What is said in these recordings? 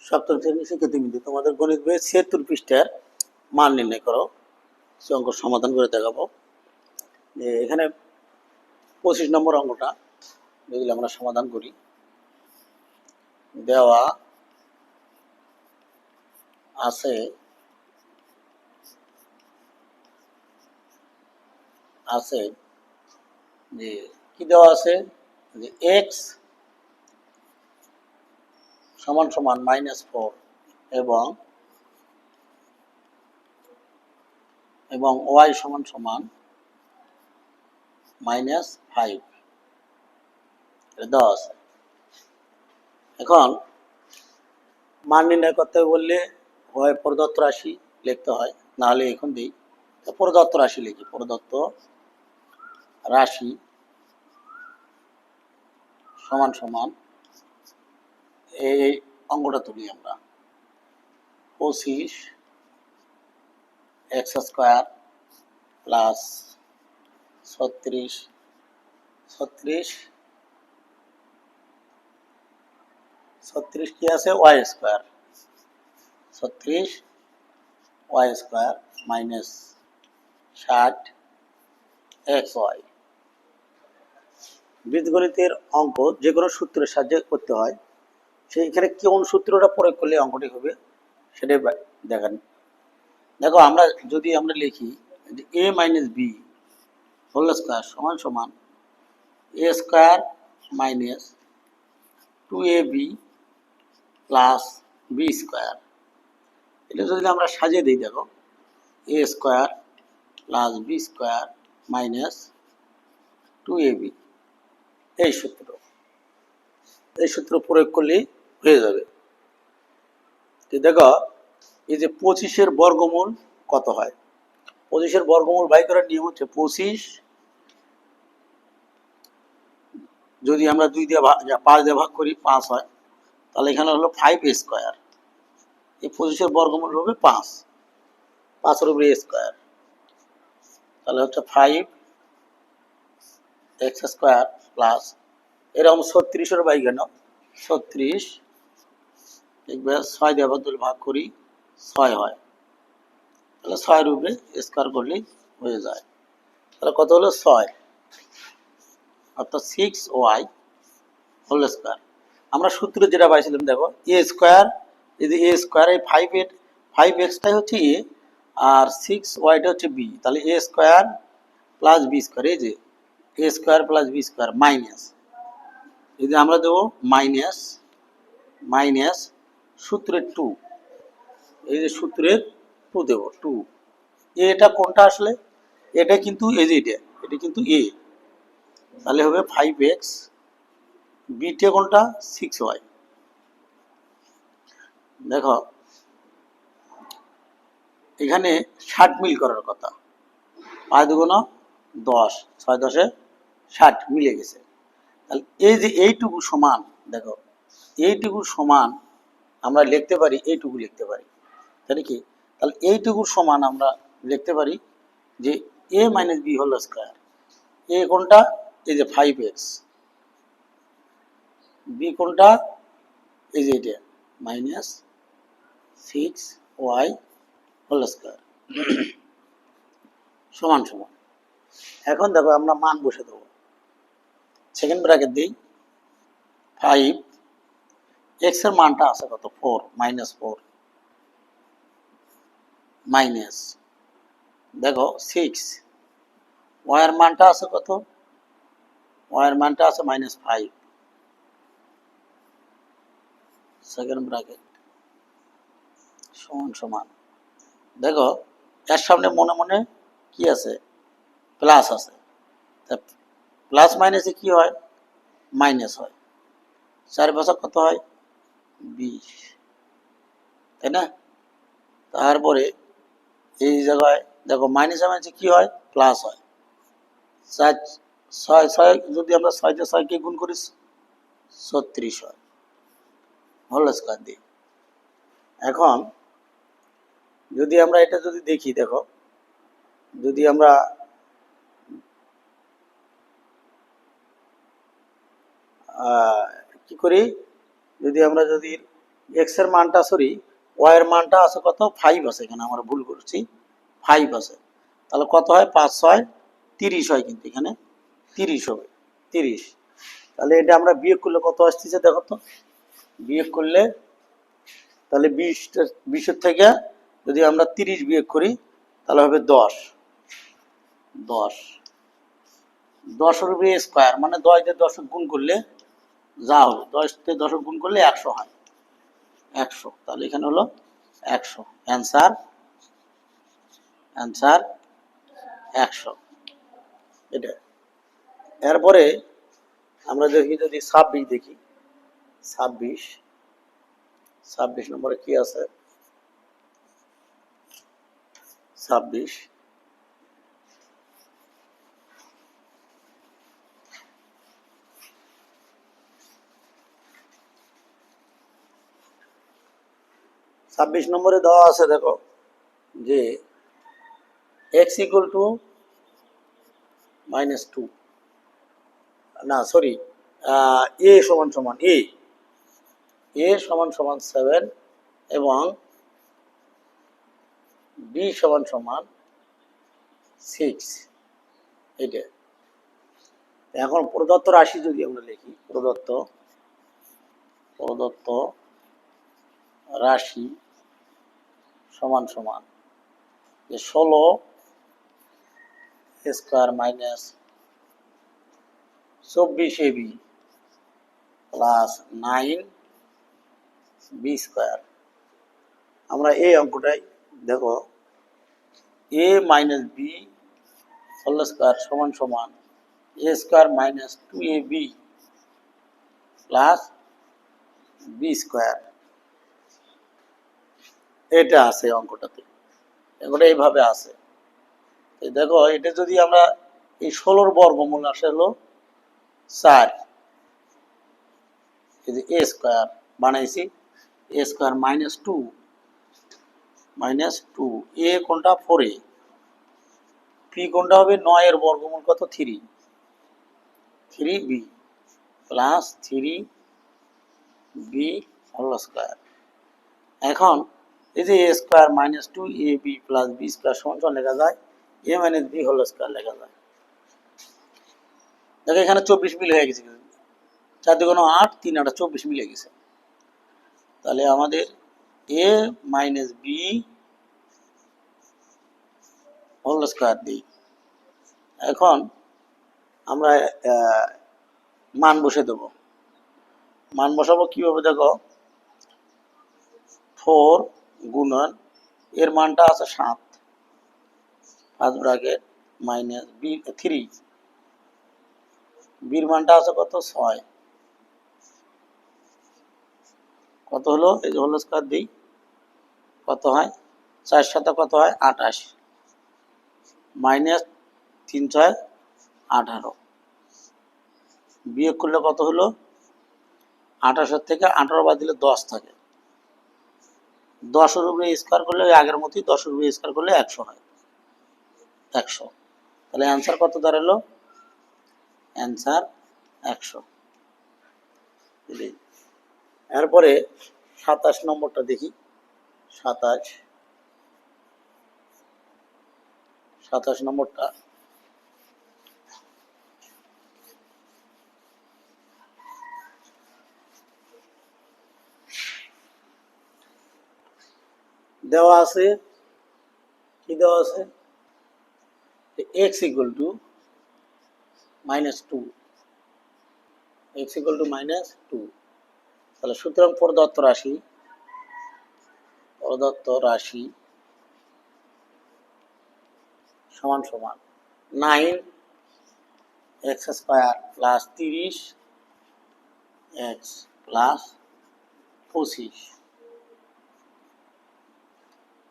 সপ্তম শ্রেণীর শিক্ষার্থীবৃন্দ, তোমাদের গণিত বইয়ের ৭৬ পৃষ্ঠার মান নির্ণয় করো। সে অঙ্ক সমাধান করে দেখাবো। এখানে 25 নম্বর অঙ্কটা যেগুলো আমরা সমাধান করি। দেওয়া আছে যে কি দেওয়া আছে যে এক্স সমান সমান -4 এবং ওয়াই সমান সমান -5 দেওয়া আছে। এখন মান নির্ণয় করতে বললে হয় প্রদত্ত রাশি লিখতে হয়, নাহলে এখন দিই প্রদত্ত রাশি লিখি। প্রদত্ত রাশি সমান সমান এই অঙ্কটা তুলি আমরা। 25x² প্লাস 36 কি আছে y² 36y² মাইনাস 60xy। বীজগণিতের অঙ্ক যে কোনো সূত্রের সাহায্যে করতে হয়। সেইখানে কোন সূত্রটা প্রয়োগ করলে অঙ্কটি হবে সেটাই দেখেন। দেখো, যদি আমরা লিখি যে a - b হোল স্কয়ার সমান সমান a² minus 2ab plus b²। এটা যদি আমরা সাজিয়ে দিই, দেখো a² plus b² minus 2ab, এই সূত্র প্রয়োগ করলেই হয়ে যাবে। দেখো, এই যে 25-এর বর্গমূল কত হয়? 25-এর বর্গমূল বাই করার নিয়ম হচ্ছে 25 যদি আমরা 2 দিয়ে 5 দিয়ে ভাগ করি 5 হয়, তাহলে এখানে হলো 5a²। এই 25-এর বর্গমূল হবে 5, 5-এর উপরে a², তাহলে হচ্ছে 5x² প্লাস এরকম 36-এর বাই কেন 36 দেখবে 6 দিয়ে ভাগ করি 6 হয়, তাহলে 6-এর উপরে স্কয়ার করলেই হয়ে যায়। তাহলে কত হলো 6, অর্থাৎ 6y হোল স্কয়ার। আমরা সূত্র যেটা পাইছিলাম, দেখো a², এই যে a², এই 5xটাই হচ্ছে a আর 6yটা হচ্ছে b, তাহলে a² প্লাস b², এই যে a² প্লাস b² মাইনাস, এই যে আমরা দেবো মাইনাস সূত্রের 2, এই যে সূত্রের 2 দেবো 2। এটা কোনটা আসলে? এটা কিন্তু এই যে এটা কিন্তু a, তাহলে হবে 5x, বিটা কোনটা 6y। দেখো এখানে 60 মিল করার কথা, 5 দুগুণ 10, 6 10 60 মিলে গেছে। তাহলে এই যে এইটুকু সমান, দেখো এইটুকু সমান আমরা লিখতে পারি, এইটুকু লিখতে পারি, তাহলে কি? তাহলে এইটুকুর সমান আমরা লিখতে পারি যে a - b whole square. a কোনটা? এই যে 5x, b কোনটা? এই যে এটা -6y হোল স্কয়ার সমান সমান। এখন দেখো আমরা মান বসে দেবো, সেকেন্ড ব্র্যাকেট দিই। 5, x এর মানটা আছে কত? 4, -4 মাইনাস, দেখো 6, y এর মানটা আছে কত? y এর মানটা আছে -5, সেকেন্ড ব্র্যাকেট সমান সমান। দেখো এর সামনে মনে মনে কি আছে? প্লাস আছে। প্লাস মাইনাসে কি হয়? মাইনাস হয়। 4 বছর কত হয়? 20, তাই না? তারপরে এই জায়গায় দেখো মাইনাসে মাইনাসে কি হয়? প্লাস হয়। 6 যদি আমরা 6 দিয়ে 6 কে গুণ করি 36 হয় হোল স্কয়ার দিয়ে। এখন যদি আমরা এটা যদি দেখি, দেখো যদি আমরা কি করি, যদি এক্স এর মানটা সরি ওয়াই এর মানটা আছে কত 5 আছে, এখানে আমরা ভুল করছি 5 আছে, তাহলে কত হয় 5 6 30 হয়, কিন্তু এখানে 30 হবে 30। তাহলে এটা আমরা বিয়োগ করলে কত আসতেছে দেখো তো, বিয়োগ করলে তাহলে 20 থেকে যদি আমরা 30 বিয়োগ করি তাহলে হবে 10 10 10 এর উপরে স্কয়ার, মানে 10 দিয়ে 10 গুণ করলে যা হবে 10 দিয়ে 10 গুণ করলে 100 হয় 100, তাহলে এখানে হলো 100 অ্যান্সার 100। এটা এরপরে আমরা দেখি যদি 26 দেখি 26 নম্বরে কি আছে 26 নম্বরে দেওয়া আছে দেখো যে x ইকুয়াল টু -2 না সরি a সমান সমান a সমান সমান 7 এবং b সমান সমান 6। এটা এখন প্রদত্ত রাশি যদি আমরা লিখি প্রদত্ত রাশি সমান সমান 16 square minus 24 ab plus 9 b square. আমরা এই অঙ্কটাই দেখো a minus b whole square সমান সমান a square minus 2ab plus b square, এটা আছে অঙ্কটাতে, অঙ্কটা এইভাবে আছে। দেখো এটা যদি আমরা এই 16 বর্গমূল আসে হলো 4, এই যে a স্কয়ার বানাইছি a স্কয়ার মাইনাস 2 a কোনটা 4a, p কোনটা হবে 9 এর বর্গমূল কত 3b plus 3b whole square. এখন এই যে a square minus 2ab plus b square সমান লেখা যায় a minus b whole square লেখা যায়। দেখো এখানে 24 মিল হয়ে গেছে, 4 দুগুণ 8 3 8 24 মিলে গেছে। তাহলে আমাদের a minus b whole square দিই। এখন আমরা মান বসে দেব, মান বসাবো কিভাবে দেখো 4 গুণন এর মানটা আছে 7 ফার্স্ট ব্র্যাকেট মাইনাস b 3, বির মানটা আছে কত 6, কত হলো এই যে হোল স্কয়ার দিই কত হয় 4 7 কত হয় 28 মাইনাস 3 6 18, বিয়োগ করলে কত হলো 28 থেকে 18 বাদ দিলে 10 থাকে, 10 এর উপরে স্কয়ার করলে ওই আগের মতোই 10 এর উপরে স্কয়ার করলে 100 হয় 100। তাহলে অ্যান্সার কত দাঁড়ালো অ্যান্সার 100। এরপরে 27 নম্বরটা দেখি 27 নম্বরটা দেওয়া আছে কি দেওয়া আছে x equal to -2 x equal to -2। তাহলে সুতরাং প্রদত্ত রাশি সমান সমান 9 x square plus 30 x plus 25,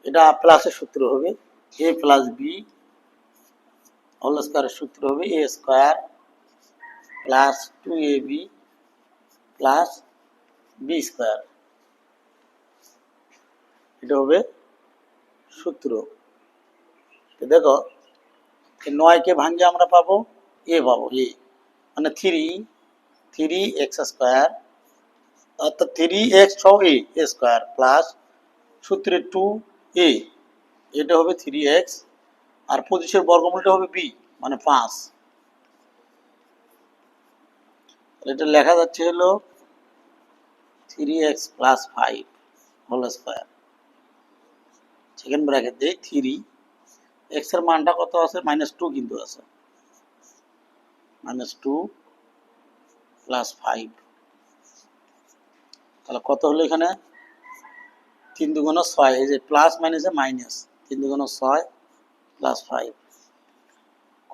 এটা প্লাসের সূত্র হবে a প্লাস b হোল স্কয়ারের সূত্র হবে a square plus 2ab plus b square, এটা হবে সূত্র। দেখো 9 কে ভাঙলে আমরা পাবো a মানে 3x স্কয়ার অর্থাৎ 3x সহ a স্কোয়ার প্লাস সূত্রে 2a, এটা হবে 3x, আর 25-এর বর্গমূলটা হবে b মানে 5। এটা লেখা যাচ্ছে হলো 3x plus 5 whole square, second bracket দিয়ে 3x এর মানটা কত আছে, -2 কিন্তু আছে, -2 প্লাস 5, তাহলে কত হলো এখানে 3 × 6, এই যে প্লাস মাইনাসে মাইনাস, 3 × 6 প্লাস 5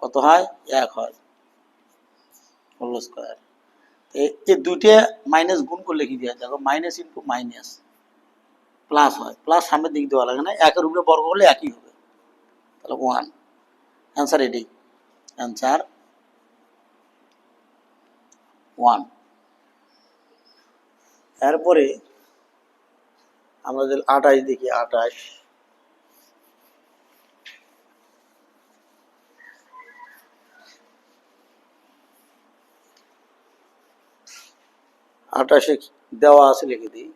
কত হয় 1 হয় হোল স্কোয়ার। এই দুইটা মাইনাস গুণ করলে কি দেওয়া, দেখো মাইনাস ইন্টু মাইনাস প্লাস হয়, প্লাস সামনের দিক দেওয়া লাগে না, 1-এর উপরে বর্গ করলে একই হবে, তাহলে 1, অ্যান্সার এটাই, অ্যান্সার 1। এরপরে আমরা যদি 28 দেখি, 28 দেওয়া আছে, লিখে দিই,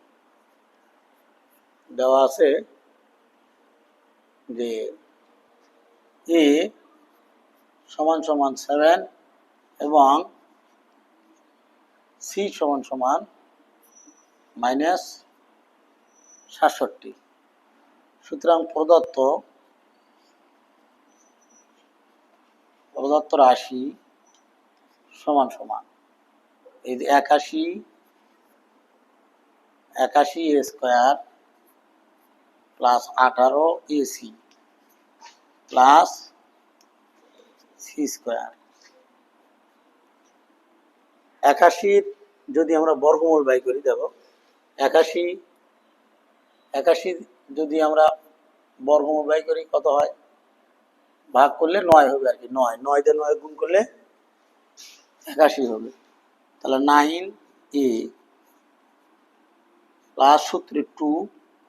দেওয়া আছে যে a সমান সমান 7 এবং c সমান সমান -67। সুতরাং প্রদত্ত রাশি সমান সমান এই যে 81 a square plus 18 ac plus c square. 81 যদি আমরা বর্গমূল বাই করি, দেখো 81 যদি আমরা বর্গমূল বাই করি কত হয়, ভাগ করলে 9 হবে আর কি, 9 দিয়ে 9 গুণ করলে 81 হবে, তাহলে 9a প্লাস সূত্রে 2,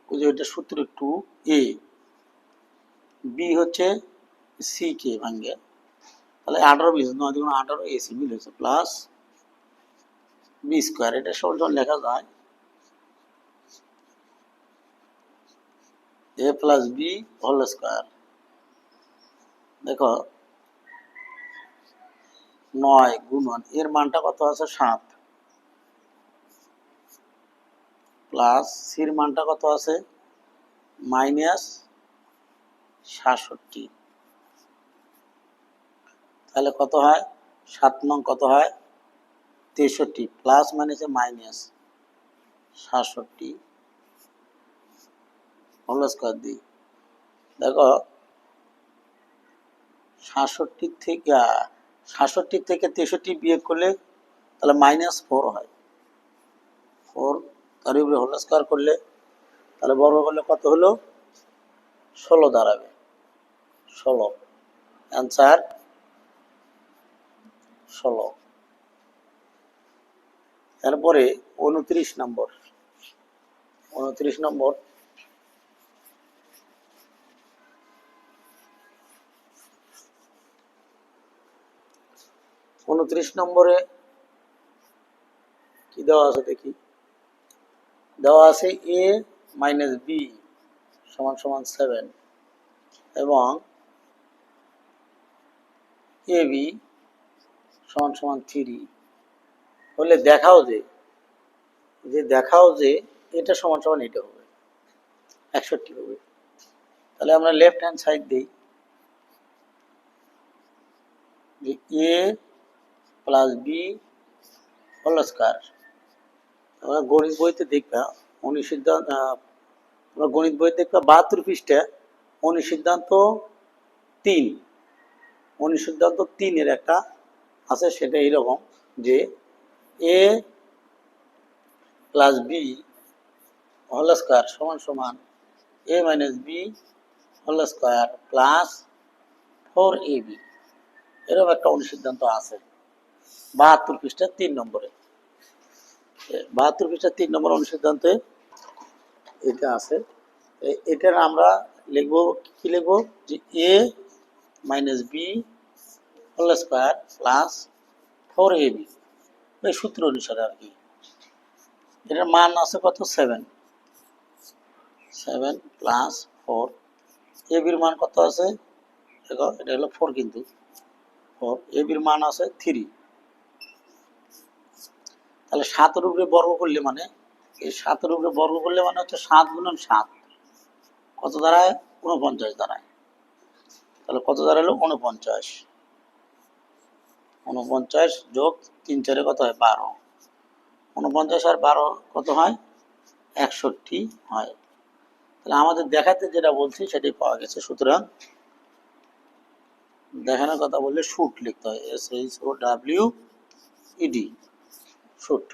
ওই যে ওইটা সূত্রে 2a, b হচ্ছে c কে ভাঙ্গে, তাহলে 18 20 9 × 18 ac মিল হচ্ছে প্লাস b স্কোয়ার, এটা সমান লেখা যায় a plus b whole square. দেখো 9 গুণন এর মানটা কত আছে 7 প্লাস সির মানটা কত আছে -67, তাহলে কত হয় 7 নং কত হয় 63 প্লাস মাইনাসে -67 হোল স্কোয়ার দিই। দেখো 67 থেকে 63 বিয়োগ করলে তাহলে -4 হয়, 4 তার উপরে হোল স্কোয়ার করলে তাহলে বর্গ করলে কত হলো 16 দাঁড়াবে, 16, অ্যান্সার 16। এরপরে 29 নম্বর, 29 নম্বরে কি দেওয়া আছে দেখি, দেওয়া আছে a মাইনাস b সমান সমান 7 এবং ab সমান সমান 3 হলে দেখাও যে এটা সমান সমান এটা হবে 61 হবে। তাহলে আমরা লেফট হ্যান্ড সাইড দিই যে a plus b whole square. আমরা গণিত বইতে দেখবা অনুসিদ্ধান্ত, আমরা গণিত বই দেখবা 72 পৃষ্ঠা অনুসিদ্ধান্ত 3 এর একটা আছে, সেটা এইরকম যে a plus b whole square সমান সমান a minus b whole square plus 4ab, এরকম একটা অনুসিদ্ধান্ত আছে 72 পৃষ্ঠা 3 নম্বরে। 72 পৃষ্ঠা 3 নম্বর অনুসিদ্ধান্তে এটা আছে। এটার আমরা লিখবো, কি লিখবো যে a minus b whole square plus 4ab, এই সূত্র অনুসারে আর কি। এটার মান আছে কত 7, 7 প্লাস 4। এ বির মান কত আছে দেখো, এটা হলো 4 কিন্তু 4। এ বির মান আছে 3। তাহলে 7 এর উপরে বর্গ করলে মানে, এই 7 এর উপরে বর্গ করলে মানে হচ্ছে 7 গুণন 7 কত দাঁড়ায় 49 দাঁড়ায়। তাহলে কত দাঁড়ালো 49। 49 যোগ 3 4 কত হয় 12। 49 আর 12 কত হয় 61 হয়। তাহলে আমাদের দেখাতে যেটা বলছি সেটাই পাওয়া গেছে। সুতরাং দেখানোর কথা বললে শুট লিখতে হয়, SHOWED, শুট।